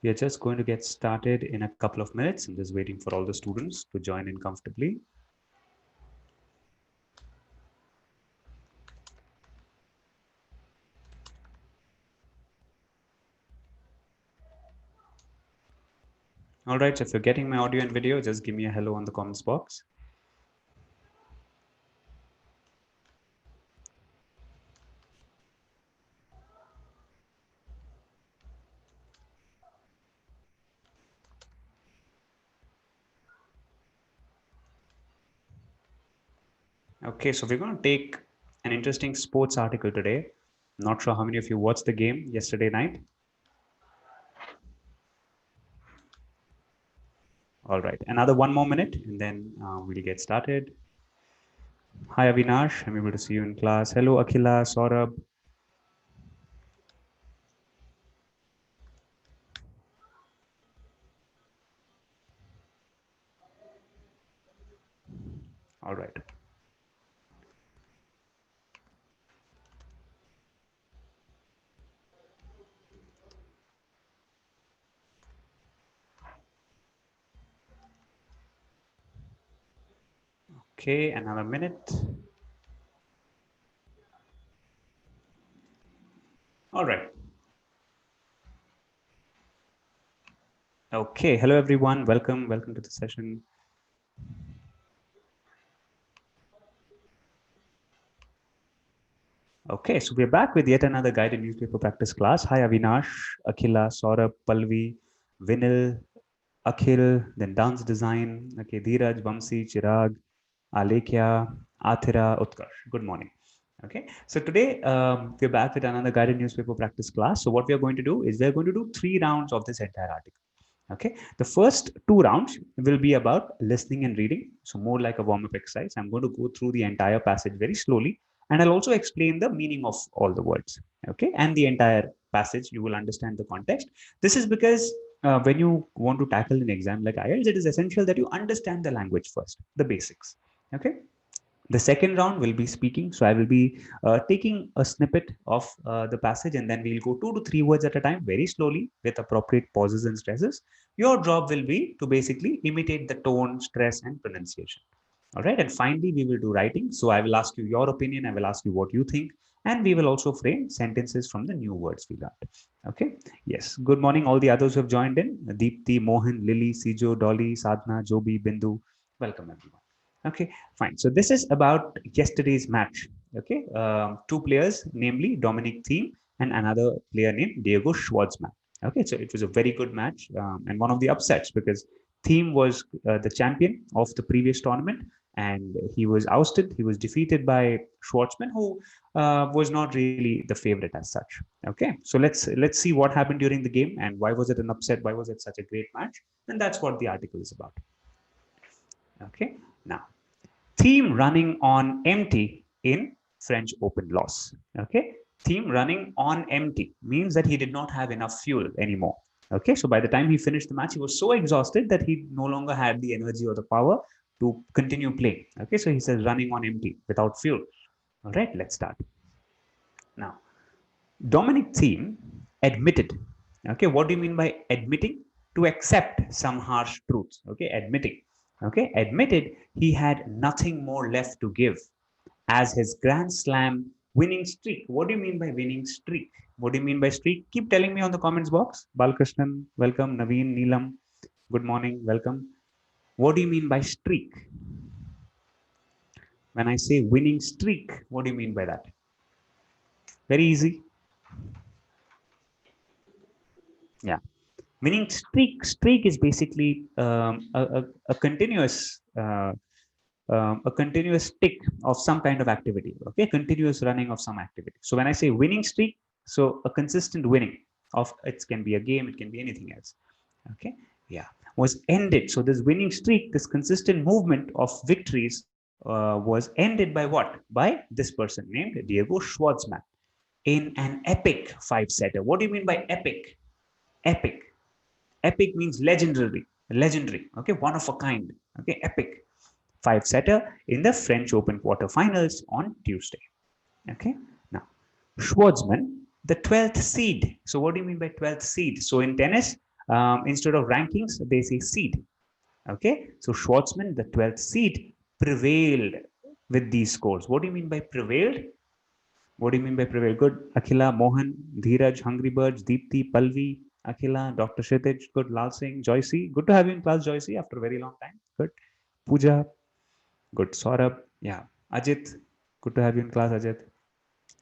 We are just going to get started in a couple of minutes. I'm just waiting for all the students to join in comfortably. All right, so if you're getting my audio and video, just give me a hello on the comments box. Okay, so we're going to take an interesting sports article today. Not sure how many of you watched the game yesterday night. All right, another 1 more minute and then we'll get started. Hi Avinash, I'm able to see you in class. Hello Akhila, Saurabh. All right. Okay, another minute. All right. Okay, hello everyone. Welcome to the session. Okay, so we're back with yet another guided newspaper practice class. Hi Avinash, Akhila, Saurabh, Palvi, Vinil, Akhil, then dance design. Okay, Dheeraj, Vamsi, Chirag, Alekhya, Athira, Utkarsh. Good morning. Okay, so today we're back with another guided newspaper practice class. So what we are going to do is we're going to do 3 rounds of this entire article. Okay, the first 2 rounds will be about listening and reading. So more like a warm-up exercise. I'm going to go through the entire passage very slowly, and I'll also explain the meaning of all the words. Okay, and the entire passage, you will understand the context. This is because when you want to tackle an exam like IELTS, it is essential that you understand the language first, the basics. Okay, the second round will be speaking. So I will be taking a snippet of the passage, and then we'll go 2 to 3 words at a time very slowly with appropriate pauses and stresses. Your job will be to basically imitate the tone, stress, and pronunciation. All right. And finally, we will do writing. So I will ask you your opinion. I will ask you what you think. And we will also frame sentences from the new words we learned. Okay. Yes. Good morning, all the others who have joined in. Deepthi, Mohan, Lily, Sijo, Dolly, Sadhna, Joby, Bindu. Welcome, everyone. Okay, fine. So this is about yesterday's match. Okay, 2 players, namely Dominic Thiem and another player named Diego Schwartzman. Okay, so it was a very good match and one of the upsets because Thiem was the champion of the previous tournament and he was ousted. He was defeated by Schwartzman, who was not really the favorite as such. Okay, so let's see what happened during the game and why was it an upset? Why was it such a great match? And that's what the article is about. Okay, now Thiem running on empty in French Open loss. Okay, Thiem running on empty means that he did not have enough fuel anymore. Okay, so by the time he finished the match, he was so exhausted that he no longer had the energy or the power to continue playing. Okay, so he says running on empty without fuel. All right, let's start. Now, Dominic Thiem admitted. Okay, what do you mean by admitting? To accept some harsh truths. Okay, admitting. Okay, admitted he had nothing more left to give as his Grand Slam winning streak. What do you mean by winning streak? What do you mean by streak? Keep telling me on the comments box. Balkrishnan, welcome. Naveen, Neelam, good morning, welcome. What do you mean by streak? When I say winning streak, what do you mean by that? Very easy. Yeah. Meaning streak is basically a continuous a continuous tick of some kind of activity. Okay, continuous running of some activity. So when I say winning streak, so a consistent winning of it can be a game, it can be anything else. Okay, yeah, was ended. So this winning streak, this consistent movement of victories was ended by what? By this person named Diego Schwartzman in an epic 5-setter. What do you mean by epic? Epic. Epic means legendary. Okay, one of a kind. Okay, epic 5-setter in the French Open quarterfinals on Tuesday. Okay, now Schwartzman, the 12th seed. So what do you mean by 12th seed? So in tennis, Instead of rankings, they say seed. Okay, so Schwartzman, the 12th seed, prevailed with these scores. What do you mean by prevailed? What do you mean by prevailed? Good. Akhila, Mohan, Dheeraj, Hungry Birds, Deepthi, Palvi, Akhila, Dr. Kshitij, good. Lal Singh, Joycey. Good to have you in class, Joycey, after a very long time. Good. Pooja, good. Saurabh, yeah. Ajit, good to have you in class, Ajit.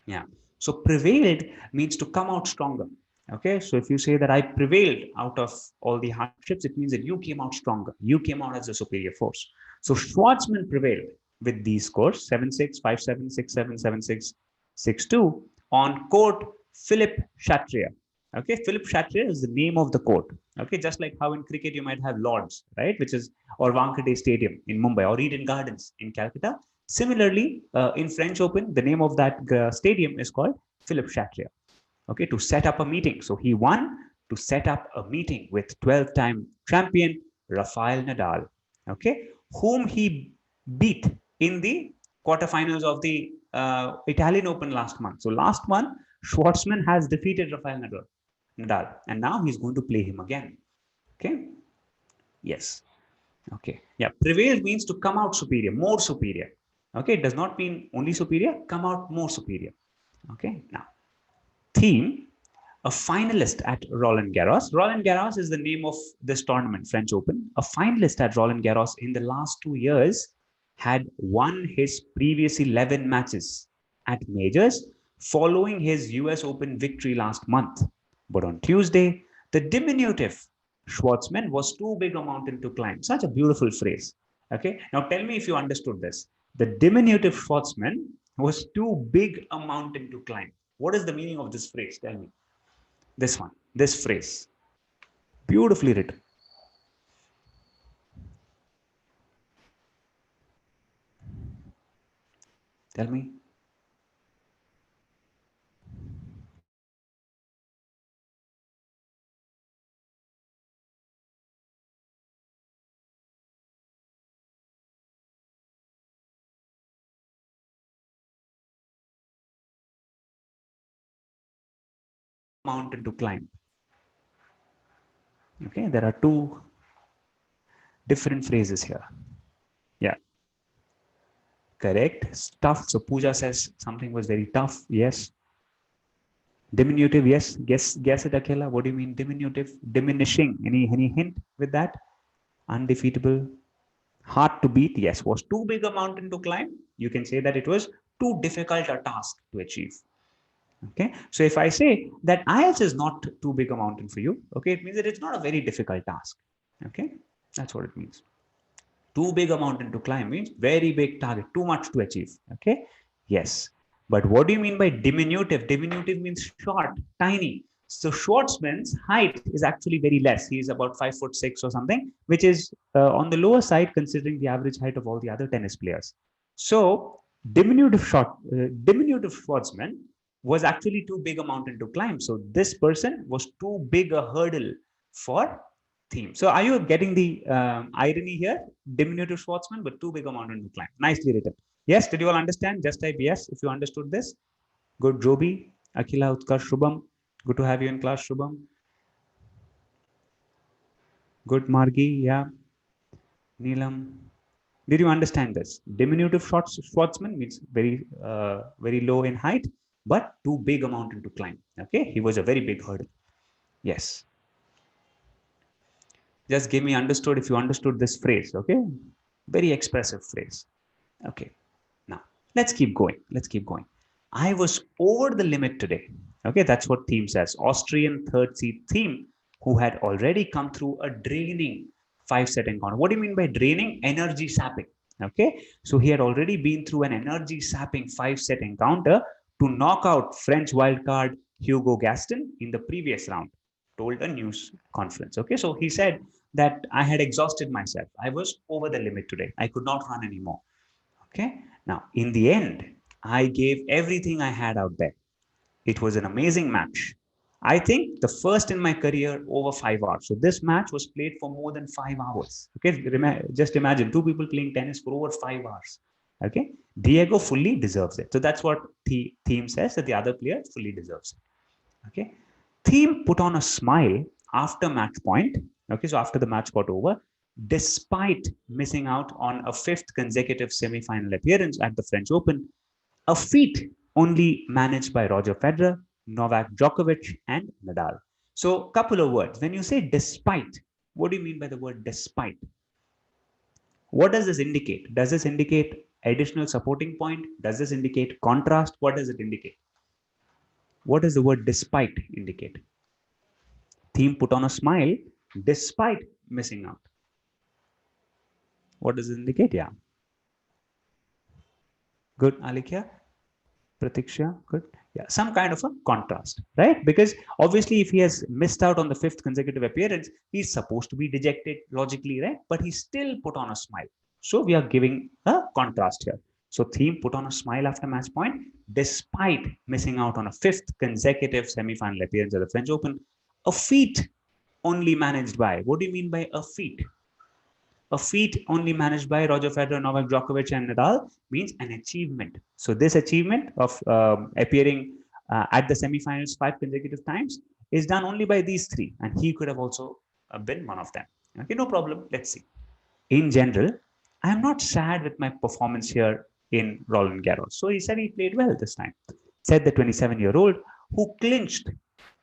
Yeah. So prevailed means to come out stronger. Okay. So if you say that I prevailed out of all the hardships, it means that you came out stronger. You came out as a superior force. So Schwartzman prevailed with these scores 7-6, 5-7, 6-7, 7-6, 6-2 on court Philip Chatrier. Okay, Philip Chatrier is the name of the court. Okay, just like how in cricket you might have Lords, right, which is or Wankhede Stadium in Mumbai or Eden Gardens in Calcutta. Similarly, in French Open, the name of that stadium is called Philippe Chatrier. Okay, to set up a meeting. So he won to set up a meeting with 12-time champion Rafael Nadal. Okay, whom he beat in the quarterfinals of the Italian Open last month. So last month, Schwartzman has defeated Rafael Nadal, and now he's going to play him again. Okay, yes. Okay. Yeah. Prevail means to come out superior, more superior. Okay. It does not mean only superior, come out more superior. Okay. Now, Thiem, a finalist at Roland Garros. Roland Garros is the name of this tournament, French Open. A finalist at Roland Garros in the last 2 years had won his previous 11 matches at majors following his US Open victory last month. But on Tuesday, the diminutive Schwartzman was too big a mountain to climb. Such a beautiful phrase. Okay. Now tell me if you understood this. The diminutive Schwartzman was too big a mountain to climb. What is the meaning of this phrase? Tell me. This one, this phrase. Beautifully written. Tell me. Mountain to climb. Okay, there are two different phrases here. Yeah, correct. Tough. So Pooja says something was very tough. Yes. Diminutive. Yes. Guess it, Akhila. What do you mean diminutive? Diminishing. Any hint with that? Undefeatable. Hard to beat. Yes. Was too big a mountain to climb. You can say that it was too difficult a task to achieve. Okay. So if I say that IELTS is not too big a mountain for you, okay, it means that it's not a very difficult task. Okay. That's what it means. Too big a mountain to climb means very big target, too much to achieve. Okay. Yes. But what do you mean by diminutive? Diminutive means short, tiny. So Schwartzman's height is actually very less. He is about 5'6" or something, which is on the lower side considering the average height of all the other tennis players. So diminutive Schwartzman was actually too big a mountain to climb. So this person was too big a hurdle for Thiem. So are you getting the irony here? Diminutive Schwartzman, but too big a mountain to climb. Nicely written. Yes, did you all understand? Just type yes if you understood this. Good, Joby, Akhila, Utkarsh, Shubham. Good to have you in class, Shubham. Good, Margi, yeah. Neelam. Did you understand this? Diminutive Schwartzman means very low in height, but too big a mountain to climb. Okay, he was a very big hurdle. Yes. Just give me understood if you understood this phrase. Okay, very expressive phrase. Okay, now let's keep going. Let's keep going. I was over the limit today. Okay, that's what Thiem says. Austrian third seed Thiem, who had already come through a draining 5-set encounter. What do you mean by draining? Energy sapping. Okay, so he had already been through an energy sapping 5-set encounter to knock out French wildcard Hugo Gaston in the previous round, told a news conference. Okay, so he said that I had exhausted myself. I was over the limit today. I could not run anymore. Okay, now in the end, I gave everything I had out there. It was an amazing match. I think the first in my career over 5 hours. So this match was played for more than 5 hours. Okay, just imagine two people playing tennis for over 5 hours. Okay, Diego fully deserves it. So that's what Thiem says, that the other player fully deserves it. Okay, Thiem put on a smile after match point. Okay, so after the match got over, despite missing out on a fifth consecutive semi-final appearance at the French Open, a feat only managed by Roger Federer, Novak Djokovic, and Nadal. So, couple of words. When you say despite, what do you mean by the word despite? What does this indicate? Does this indicate additional supporting point? Does this indicate contrast? What does it indicate? What does the word despite indicate? Thiem put on a smile despite missing out. What does it indicate? Yeah. Good, Alikya? Pratiksha, good. Yeah, some kind of a contrast, right? Because obviously, if he has missed out on the fifth consecutive appearance, he's supposed to be dejected logically, right? But he still put on a smile. So we are giving a contrast here. So Thiem put on a smile after match point, despite missing out on a fifth consecutive semi-final appearance at the French Open, a feat only managed by. What do you mean by a feat? A feat only managed by Roger Federer, Novak Djokovic, and Nadal means an achievement. So this achievement of appearing at the semifinals 5 consecutive times is done only by these three, and he could have also been one of them. Okay, no problem. Let's see. In general, I am not sad with my performance here in Roland Garros. So he said he played well this time. Said the 27-year-old who clinched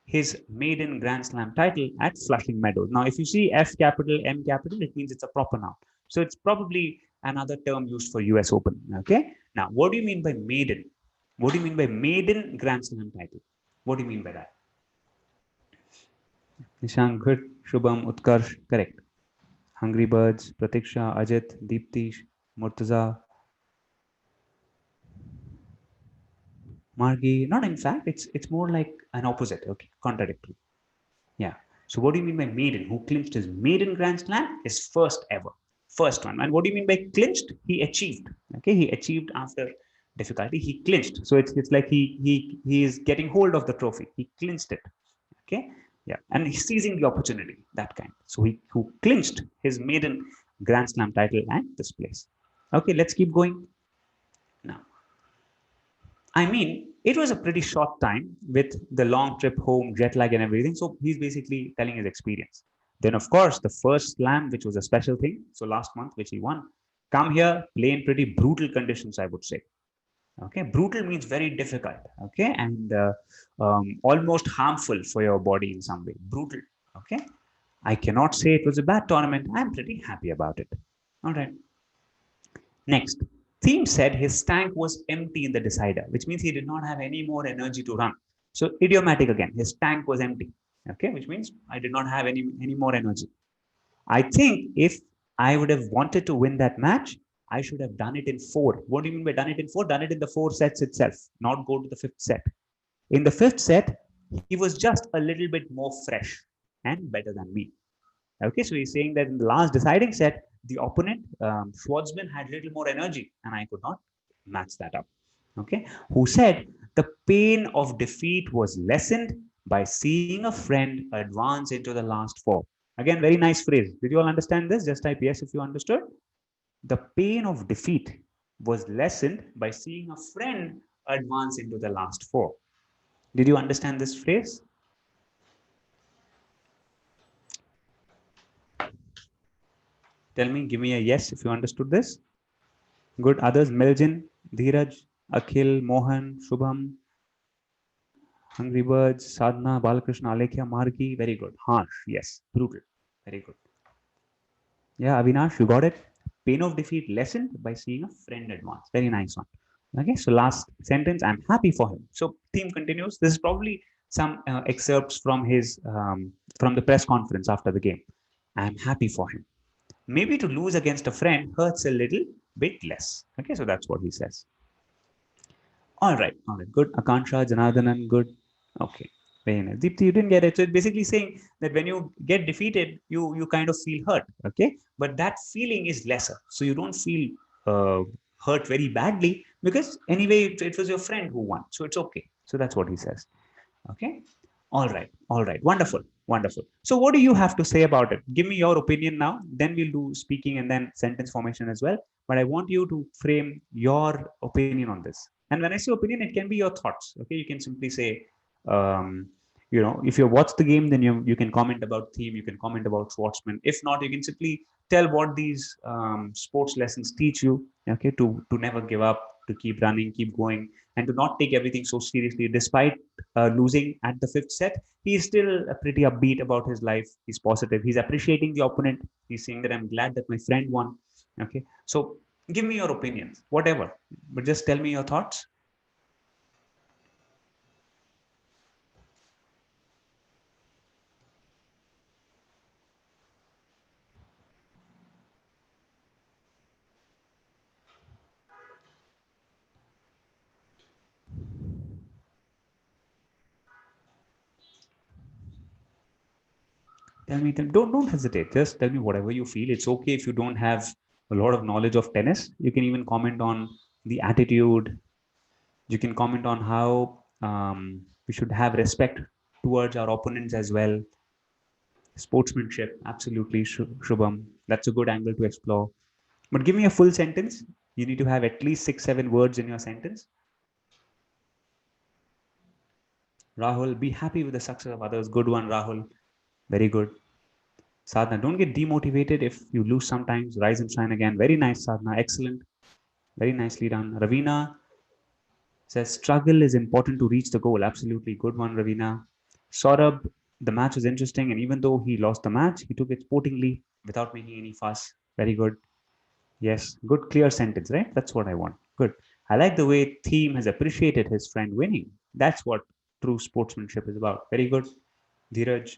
his maiden Grand Slam title at Flushing Meadows. Now, if you see F capital, M capital, it means it's a proper noun. So it's probably another term used for US Open. Okay. Now, what do you mean by maiden? What do you mean by maiden Grand Slam title? What do you mean by that? Nishank, good. Shubham, Utkarsh, correct. Hungry Birds, Pratiksha, Ajit, Deepti, Murtaza, Margi. Not in fact, it's more like an opposite. Okay, contradictory. Yeah. So what do you mean by maiden? Who clinched his maiden Grand Slam? His first ever. First one. And what do you mean by clinched? He achieved. Okay, he achieved after difficulty. He clinched. So it's like he is getting hold of the trophy. He clinched it. Okay. Yeah. And he's seizing the opportunity, that kind. So he who clinched his maiden Grand Slam title at this place. Okay, let's keep going. Now, I mean, it was a pretty short time with the long trip home, jet lag, and everything. So he's basically telling his experience. Then, of course, the first slam, which was a special thing. So last month, which he won, come here, play in pretty brutal conditions, I would say. Okay, brutal means very difficult. Okay, and almost harmful for your body in some way. Brutal. Okay, I cannot say it was a bad tournament. I'm pretty happy about it. All right. Next, Thiem said his tank was empty in the decider, which means he did not have any more energy to run. So idiomatic again, his tank was empty. Okay, which means I did not have any more energy. I think if I would have wanted to win that match, I should have done it in four. What do you mean by done it in four? Done it in the four sets itself, not go to the fifth set. In the fifth set, he was just a little bit more fresh and better than me. Okay, so he's saying that in the last deciding set, the opponent, Schwartzman, had little more energy, and I could not match that up. Okay, who said the pain of defeat was lessened by seeing a friend advance into the last four. Again, very nice phrase. Did you all understand this? Just type yes if you understood. The pain of defeat was lessened by seeing a friend advance into the last four. Did you understand this phrase? Tell me, give me a yes if you understood this. Good. Others, Meljin, Dheeraj, Akhil, Mohan, Shubham, Hungry Birds, Sadhna, Balakrishna, Alekhya, Margi. Very good. Harsh, yes. Brutal. Very good. Yeah, Avinash, you got it. Pain of defeat lessened by seeing a friend advance. Very nice one. Okay, so last sentence, I'm happy for him. So Thiem continues. This is probably some excerpts from his from the press conference after the game. I'm happy for him. Maybe to lose against a friend hurts a little bit less. Okay, so that's what he says. All right, good. Akansha, Janardhanan, good. Okay, very nice. Deepthi, you didn't get it. So it's basically saying that when you get defeated, you kind of feel hurt. Okay, but that feeling is lesser, so you don't feel hurt very badly because anyway it was your friend who won, so it's okay. So that's what he says. Okay. All right, wonderful. So what do you have to say about it? Give me your opinion now, then we'll do speaking and then sentence formation as well. But I want you to frame your opinion on this. And when I say opinion, it can be your thoughts. Okay, you can simply say, if you watch the game, then you can comment about Thiem, you can comment about Schwartzman. If not, you can simply tell what these sports lessons teach you. Okay, to never give up, to keep running, keep going, and to not take everything so seriously. Despite losing at the fifth set, he's still pretty upbeat about his life. He's positive. He's appreciating the opponent. He's saying that I'm glad that my friend won. Okay, so give me your opinions, whatever, but just tell me your thoughts. Tell me, don't hesitate. Just tell me whatever you feel. It's okay if you don't have a lot of knowledge of tennis. You can even comment on the attitude. You can comment on how we should have respect towards our opponents as well. Sportsmanship, absolutely, Shubham. That's a good angle to explore. But give me a full sentence. You need to have at least 6, 7 words in your sentence. Rahul, be happy with the success of others. Good one, Rahul. Very good. Sadhna, don't get demotivated if you lose sometimes. Rise and shine again. Very nice, Sadhna. Excellent. Very nicely done. Ravina says struggle is important to reach the goal. Absolutely. Good one, Ravina. Saurabh, the match was interesting, and even though he lost the match, he took it sportingly without making any fuss. Very good. Yes, good, clear sentence, right? That's what I want. Good. I like the way Thiem has appreciated his friend winning. That's what true sportsmanship is about. Very good. Dheeraj.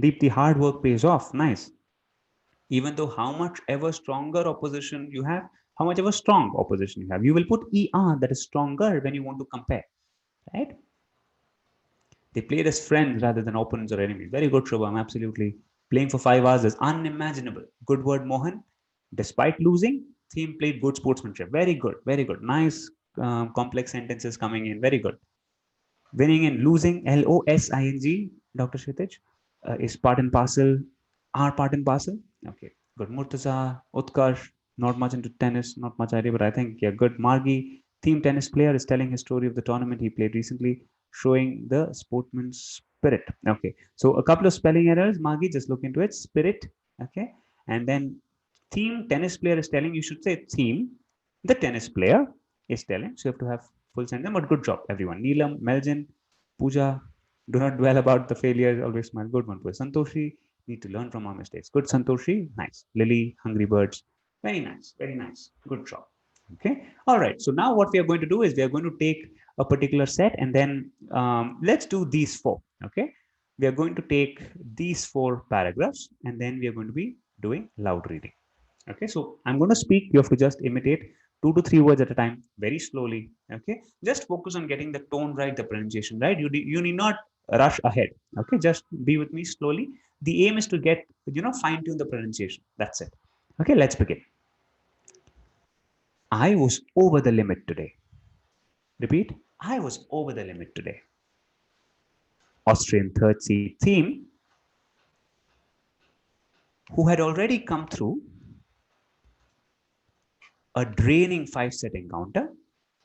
Deep, the hard work pays off. Nice. Even though how much ever stronger opposition you have, how much ever strong opposition you have, you will put ER that is stronger when you want to compare, right? They played as friends rather than opponents or enemies. Very good, Shubham. Absolutely. Playing for 5 hours is unimaginable. Good word, Mohan. Despite losing, Thiem played good sportsmanship. Very good. Very good. Nice, complex sentences coming in. Very good. Winning and losing, LOSING, Dr. Kshitij, is part and parcel, are part and parcel. Okay, good. Murtaza, Utkarsh, not much into tennis, not much idea, but I think, yeah, good. Margi, Thiem tennis player, is telling his story of the tournament he played recently, showing the sportsman's spirit. Okay, so a couple of spelling errors. Margi, just look into it. Spirit, okay, and then Thiem tennis player is telling, you should say Thiem, the tennis player is telling. So you have to have full sentence, but good job, everyone. Neelam, Melvin, Pooja, do not dwell about the failures, always smile. Good one. Santoshi, need to learn from our mistakes. Good, Santoshi, nice. Lily, Hungry Birds, very nice, very nice. Good job. Okay, all right. So now what we are going to do is we are going to take a particular set and then let's do these four. Okay, we are going to take these four paragraphs and then we are going to be doing loud reading. Okay, so I'm going to speak. You have to just imitate 2 to 3 words at a time, very slowly. Okay, just focus on getting the tone right, the pronunciation right. You need not rush ahead. Okay, just be with me slowly. The aim is to get fine tune the pronunciation. That's it. Okay, let's begin. I was over the limit today. Repeat. I was over the limit today. Austrian third seed Thiem, who had already come through a draining 5 set encounter.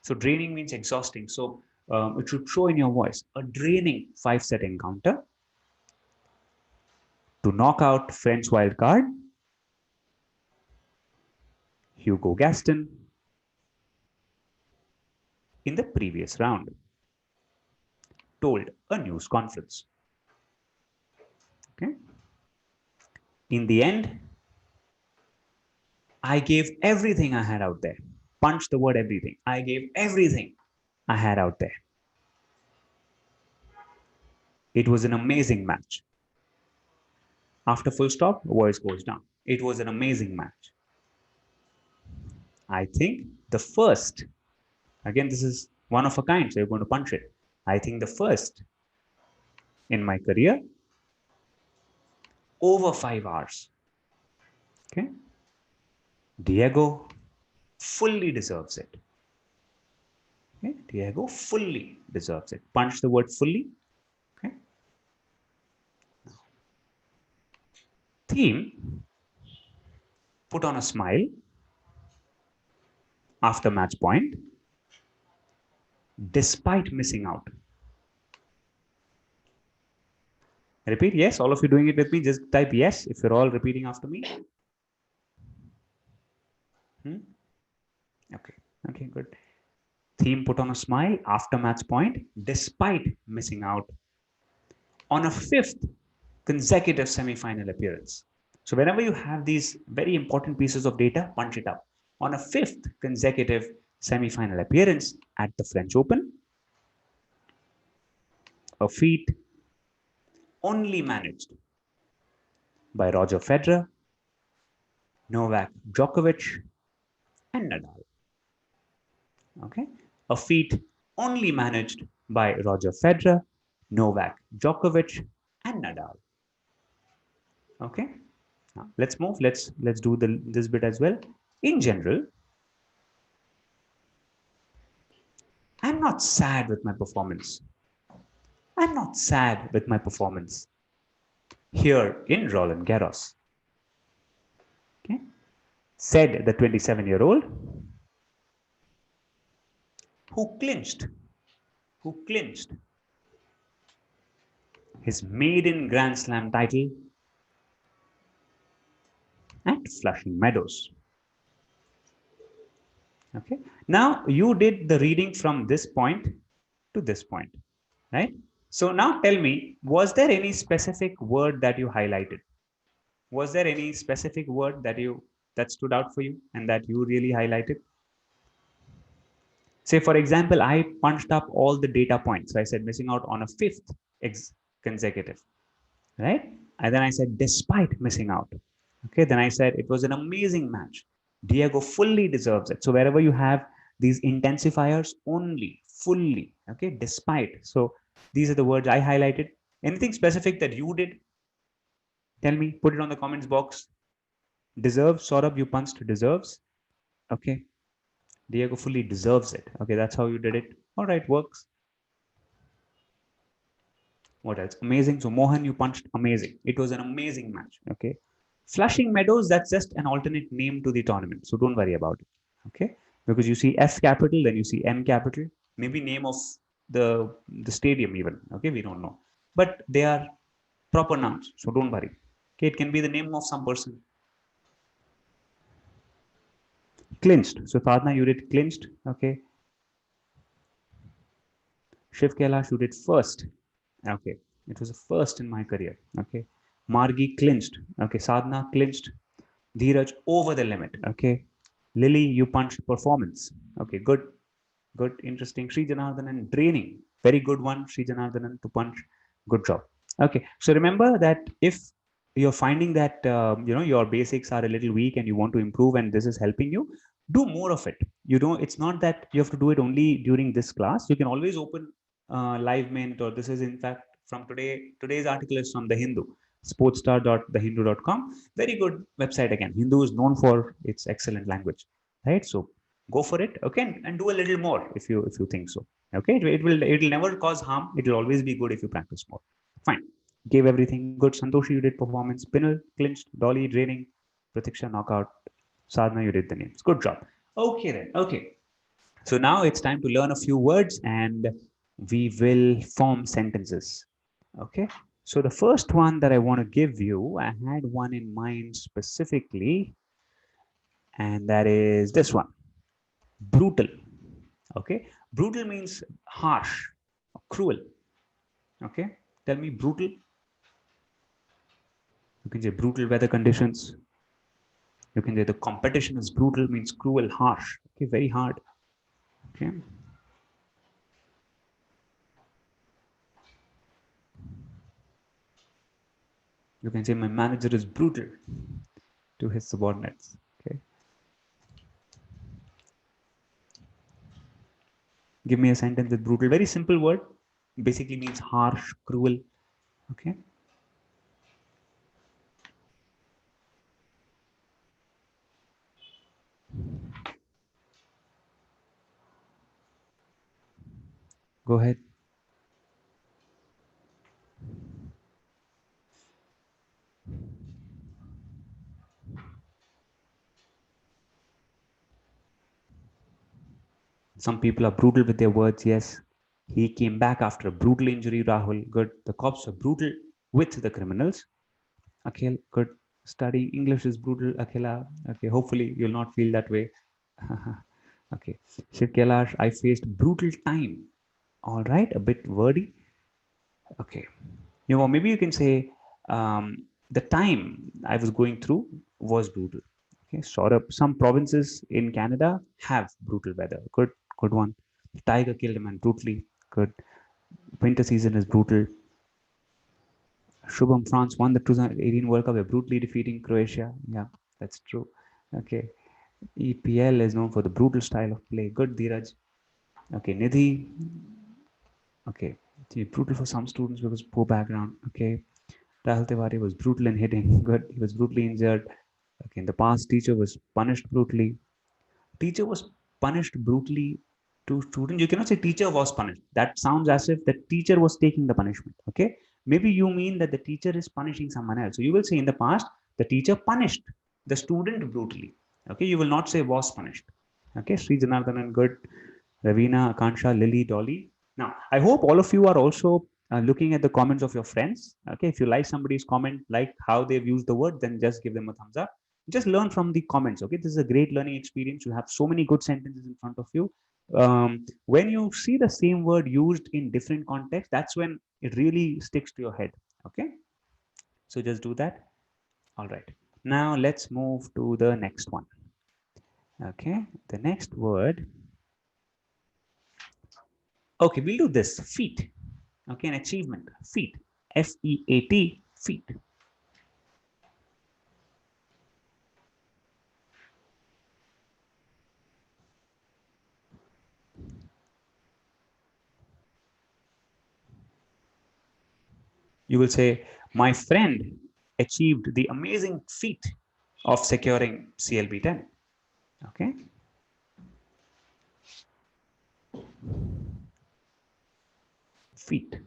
So draining means exhausting. So it should show in your voice. A draining 5 set encounter to knock out French wildcard Hugo Gaston in the previous round, told a news conference. Okay. In the end, I gave everything I had out there. Punch the word everything. I gave everything I had out there. It was an amazing match. After full stop, voice goes down. It was an amazing match. I think the first, again, this is one of a kind, so you're going to punch it. I think the first in my career over 5 hours. Okay. Diego fully deserves it. Okay. Diego fully deserves it. Punch the word fully. Okay. Thiem put on a smile after match point despite missing out. Repeat. Yes, all of you doing it with me. Just type yes if you're all repeating after me. Okay. Okay, good. Thiem put on a smile after match point despite missing out on a fifth consecutive semi-final appearance. So whenever you have these very important pieces of data, punch it up. On a fifth consecutive semi-final appearance at the French Open, a feat only managed by Roger Federer, Novak Djokovic, and Nadal. Okay, a feat only managed by Roger Federer, Novak Djokovic, and Nadal. Okay, now let's move. Let's do this bit as well. In general, I'm not sad with my performance. I'm not sad with my performance here in Roland Garros. Okay, said the 27-year-old who clinched his maiden Grand Slam title at Flushing Meadows. Okay, now you did the reading from this point to this point, right? So now tell me, was there any specific word that you highlighted? Was there any specific word that stood out for you and that you really highlighted? Say, for example, I punched up all the data points. So I said missing out on a fifth consecutive, right? And then I said, despite missing out. Okay, then I said it was an amazing match. Diego fully deserves it. So wherever you have these intensifiers, only, fully, okay, despite. So these are the words I highlighted. Anything specific that you did? Tell me, put it on the comments box. Deserves, Saurabh, you punched deserves. Okay, Diego fully deserves it. Okay, that's how you did it. All right, works. What else? Amazing. So Mohan, you punched amazing. It was an amazing match. Okay. Flushing Meadows, that's just an alternate name to the tournament. So don't worry about it. Okay. Because you see F capital, then you see M capital, maybe name of the stadium even. Okay, we don't know. But they are proper nouns. So don't worry. Okay, it can be the name of some person. Clinched. So Sadhna, you did clinched. Okay. Shiv Kailash, you did first. Okay. It was a first in my career. Okay. Margi clinched. Okay. Sadhna clinched. Dheeraj over the limit. Okay. Lily, you punched performance. Okay. Good. Good. Interesting. Sri Janardhanan draining. Very good one. Sri Janardhanan to punch. Good job. Okay. So remember that if you're finding that your basics are a little weak and you want to improve and this is helping you, do more of it. It's not that you have to do it only during this class. You can always open live mint, or this is in fact from today's article is from the Hindu, sportstar.thehindu.com. Very good website. Again, Hindu is known for its excellent language, right? So go for it. Okay, and do a little more if you think so. Okay, it will never cause harm. It will always be good if you practice more. Fine. Gave everything good. Santoshi, you did performance. Pinal clinched. Dolly draining. Pratiksha knockout. Sadhna, you did the names. Good job. Okay then. Okay. So now it's time to learn a few words and we will form sentences. Okay. So the first one that I want to give you, I had one in mind specifically, and that is this one. Brutal. Okay. Brutal means harsh, cruel. Okay. Tell me brutal. You can say brutal weather conditions. You can say the competition is brutal, means cruel, harsh. Okay. Very hard. Okay. You can say my manager is brutal to his subordinates. Okay. Give me a sentence with brutal. Very simple word. Basically means harsh, cruel. Okay. Go ahead. Some people are brutal with their words. Yes. He came back after a brutal injury, Rahul. Good. The cops are brutal. with the criminals. Akhil, good. Study English is brutal, Akhila. Okay, hopefully you'll not feel that way. Okay. Shiv Kailash, I faced brutal time. All right, a bit wordy. Okay. You know, maybe you can say the time I was going through was brutal. Okay, sort of. Some provinces in Canada have brutal weather. Good, good one. The tiger killed a man brutally. Good. Winter season is brutal. Shubham, France won the 2018 World Cup by brutally defeating Croatia. Yeah, that's true. Okay. EPL is known for the brutal style of play. Good, Dheeraj. Okay, Nidhi. Okay. Brutal for some students because poor background. Okay. Rahul Tiwari was brutal in hitting. Good. He was brutally injured. Okay. In the past, teacher was punished brutally. Teacher was punished brutally to student. You cannot say teacher was punished. That sounds as if the teacher was taking the punishment. Okay. Maybe you mean that the teacher is punishing someone else. So you will say in the past, the teacher punished the student brutally. Okay. You will not say was punished. Okay. Sri Janardhanan, good. Ravina, Akansha, Lily, Dolly. Now, I hope all of you are also looking at the comments of your friends. Okay, if you like somebody's comment, like how they've used the word, then just give them a thumbs up. Just learn from the comments. Okay, this is a great learning experience. You have so many good sentences in front of you. When you see the same word used in different contexts, that's when it really sticks to your head. Okay, so just do that. All right. Now let's move to the next one. Okay, the next word. Okay, we'll do this. Feat. Okay, an achievement. Feat. F-E-A-T. Feat. You will say, my friend achieved the amazing feat of securing CLB10. Okay. Feat.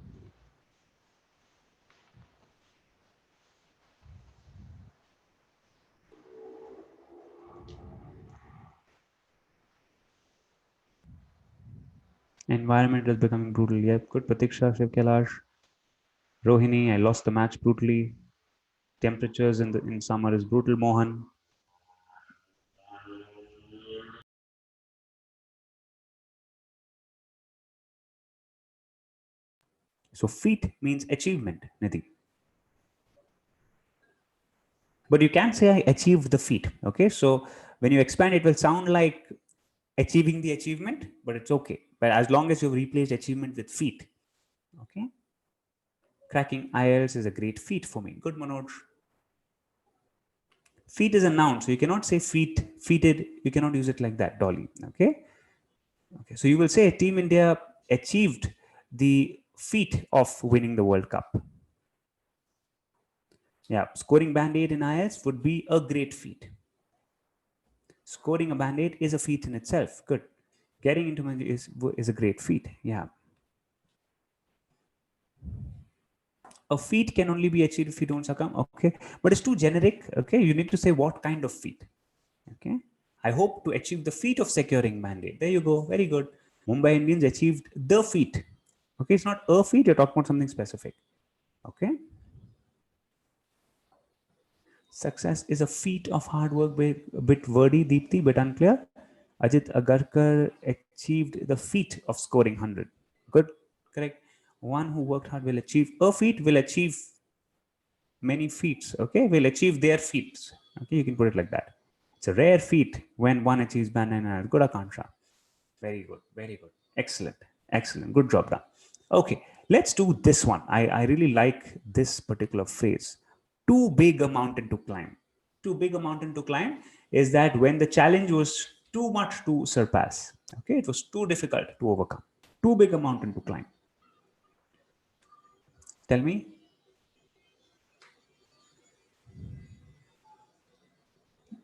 Environment is becoming brutal. Yeah, good. Pratiksha, Shiv Kailash, Rohini, I lost the match brutally. Temperatures in summer is brutal, Mohan. So feat means achievement, Nidhi. But you can say I achieved the feat. Okay, so when you expand, it will sound like achieving the achievement, but it's okay. But as long as you've replaced achievement with feat, okay. Cracking IELTS is a great feat for me. Good, Manoj. Feat is a noun, so you cannot say feat, feated. You cannot use it like that, Dolly. Okay. Okay. So you will say Team India achieved the feat of winning the World Cup. Yeah, scoring band-aid in IELTS would be a great feat. Scoring a band-aid is a feat in itself. Good. Getting into is a great feat. Yeah. A feat can only be achieved if you don't succumb. Okay. But it's too generic. Okay. You need to say what kind of feat. Okay. I hope to achieve the feat of securing mandate. There you go. Very good. Mumbai Indians achieved the feat. Okay. It's not a feat. You're talking about something specific. Okay. Success is a feat of hard work, a bit wordy, Deepthi, but unclear. Ajit Agarkar achieved the feat of scoring 100. Good. Correct. One who worked hard will achieve a feat, will achieve many feats. Okay. Will achieve their feats. Okay. You can put it like that. It's a rare feat when one achieves bandana. Good, Akansha. Very good. Very good. Excellent. Excellent. Good job done. Okay. Let's do this one. I really like this particular phrase. Too big a mountain to climb. Too big a mountain to climb is that when the challenge was too much to surpass. Okay. It was too difficult to overcome. Too big a mountain to climb. Tell me.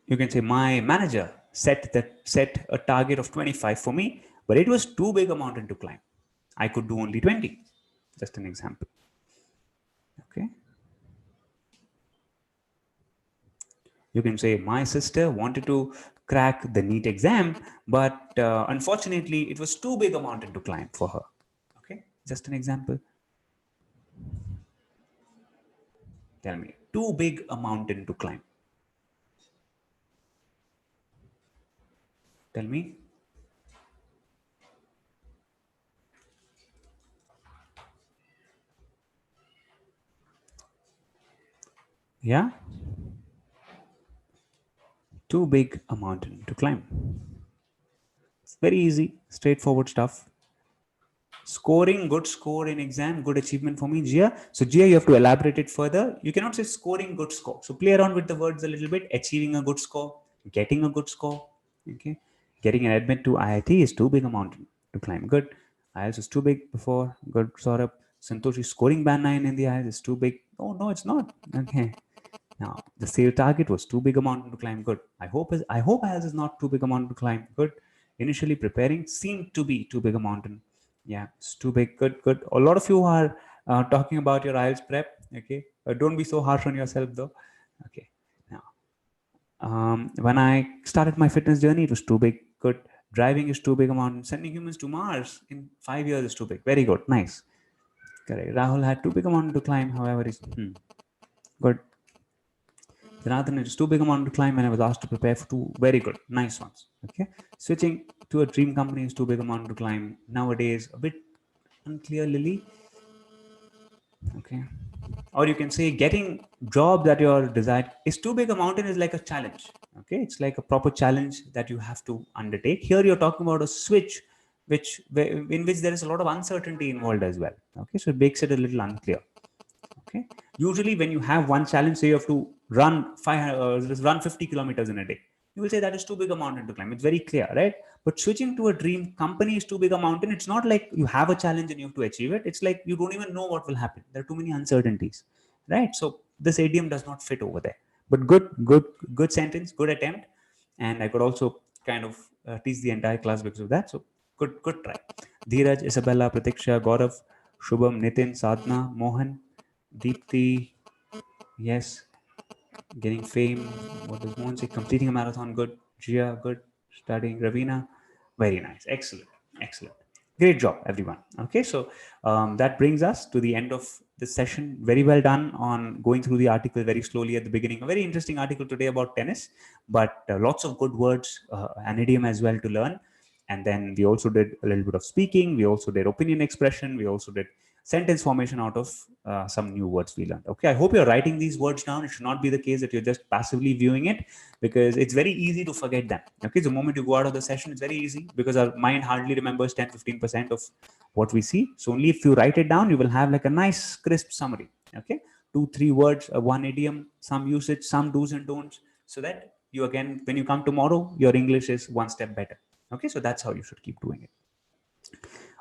You can say my manager set a target of 25 for me, but it was too big a mountain to climb. I could do only 20. Just an example. Okay. You can say my sister wanted to crack the NEET exam, but unfortunately it was too big a mountain to climb for her. Okay. Just an example. Tell me. Too big a mountain to climb. Tell me. Yeah? Too big a mountain to climb. It's very easy, straightforward stuff. Scoring, good score in exam, good achievement for me, Gia. So Gia, you have to elaborate it further. You cannot say scoring good score. So play around with the words a little bit. Achieving a good score, getting a good score. Okay. Getting an admit to IIT is too big a mountain to climb. Good. IELTS is too big before. Good. Saurabh. Santoshi scoring band 9 in the IELTS is too big. Oh no, it's not. Okay. Now the sale target was too big a mountain to climb. Good. I hope IELTS is not too big a mountain to climb. Good. Initially preparing seemed to be too big a mountain. Yeah, it's too big. Good, good. A lot of you are talking about your IELTS prep. Okay, don't be so harsh on yourself though. Okay, now when I started my fitness journey, it was too big. Good. Driving is too big a mountain. Sending humans to Mars in 5 years is too big. Very good. Nice. Correct. Rahul had too big a mountain to climb. However, is good. Jonathan, it is too big a mountain to climb, and I was asked to prepare for two. Very good. Nice ones. Okay. Switching to a dream company is too big a mountain to climb. Nowadays, a bit unclear, Lily. Okay. Or you can say getting job that you're desired is too big a mountain is like a challenge. Okay. It's like a proper challenge that you have to undertake. Here you're talking about a switch in which there is a lot of uncertainty involved as well. Okay. So it makes it a little unclear. Okay. Usually when you have one challenge, say you have to run 50 kilometers in a day, you will say that is too big a mountain to climb. It's very clear, right? But switching to a dream company is too big a mountain. It's not like you have a challenge and you have to achieve it. It's like you don't even know what will happen. There are too many uncertainties, right? So this idiom does not fit over there. But good sentence, good attempt. And I could also kind of teach the entire class because of that. So good try. Dheeraj, Isabella, Pratiksha, Gaurav, Shubham, Nitin, Sadhna, Mohan, Deepthi, yes, getting fame. What does Mohan say? Completing a marathon, good. Jia, good. Studying. Ravina, very nice. Excellent. Excellent. Great job, everyone. Okay, so that brings us to the end of this session. Very well done on going through the article very slowly at the beginning. A very interesting article today about tennis, but lots of good words, an idiom as well to learn. And then we also did a little bit of speaking. We also did opinion expression. We also did sentence formation out of some new words we learned. Okay, I hope you're writing these words down. It should not be the case that you're just passively viewing it, because it's very easy to forget them. Okay, the moment you go out of the session, it's very easy because our mind hardly remembers 10-15% of what we see. So only if you write it down, you will have like a nice crisp summary. Okay, 2-3 words, one idiom, some usage, some do's and don'ts, so that you again, when you come tomorrow, your English is one step better. Okay, so that's how you should keep doing it.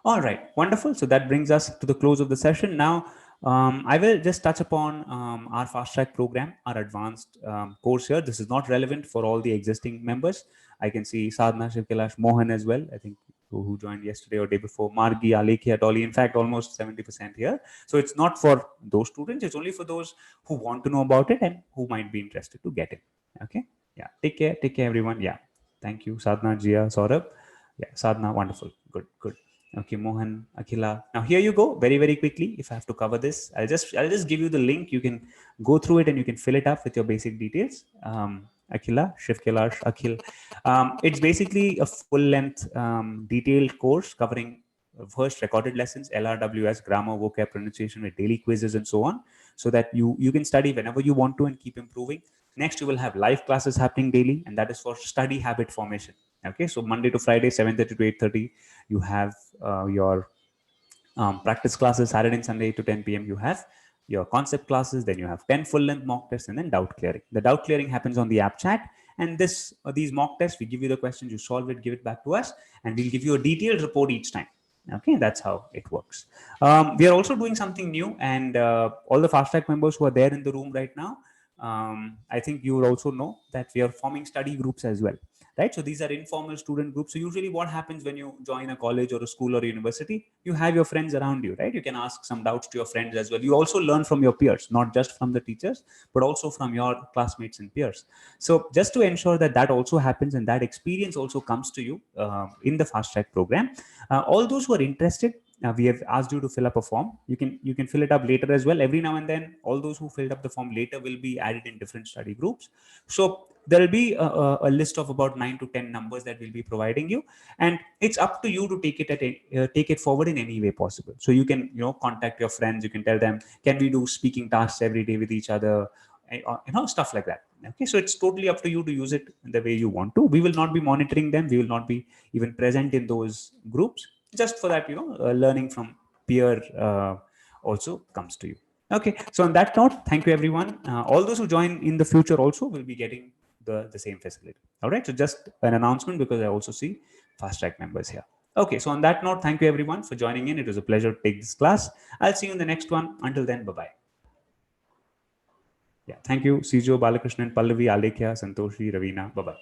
All right, wonderful. So that brings us to the close of the session. Now, I will just touch upon our fast track program, our advanced course here. This is not relevant for all the existing members. I can see Sadhna, Shivkailash, Mohan as well. I think who joined yesterday or day before, Margi, Alekhya, Dolly, in fact, almost 70% here. So it's not for those students. It's only for those who want to know about it and who might be interested to get it. Okay. Yeah. Take care, everyone. Yeah. Thank you, Sadhna, Jia, Saurabh. Yeah, Sadhna, wonderful. Good. Okay, Mohan, Akhila. Now here you go. Very quickly. If I have to cover this, I'll just give you the link. You can go through it and you can fill it up with your basic details. Akhila, Shiv Kailash, Akhil. It's basically a full-length, detailed course covering first recorded lessons, LRWS, grammar, vocab, pronunciation, with daily quizzes and so on, so that you can study whenever you want to and keep improving. Next, you will have live classes happening daily, and that is for study habit formation. Okay, so Monday to Friday, 7:30 to 8:30, you have your practice classes. Saturday and Sunday to 10 p.m. you have your concept classes. Then you have 10 full-length mock tests, and then doubt clearing. The doubt clearing happens on the app chat, and these mock tests, we give you the questions, you solve it, give it back to us, and we'll give you a detailed report each time. Okay, that's how it works. We are also doing something new, and all the fast track members who are there in the room right now, I think you will also know that we are forming study groups as well, right? So these are informal student groups. So usually what happens when you join a college or a school or a university, you have your friends around you, right? You can ask some doubts to your friends as well. You also learn from your peers, not just from the teachers, but also from your classmates and peers. So just to ensure that that also happens and that experience also comes to you in the fast track program, all those who are interested, we have asked you to fill up a form. You can fill it up later as well. Every now and then, all those who filled up the form later will be added in different study groups. So there will be a list of about 9 to 10 numbers that we'll be providing you, and it's up to you to take it forward in any way possible. So you can contact your friends. You can tell them, can we do speaking tasks every day with each other, stuff like that. Okay, so it's totally up to you to use it in the way you want to. We will not be monitoring them. We will not be even present in those groups. Just for that, learning from peer also comes to you. Okay, so on that note, thank you everyone. All those who join in the future also will be getting the same facility. All right, so just an announcement, because I also see fast track members here. Okay, so on that note, thank you everyone for joining in. It was a pleasure to take this class. I'll see you in the next one. Until then, bye-bye. Yeah, thank you, Sijo, Balakrishnan, Pallavi, Alekhya, Santoshi, Ravina. Bye-bye.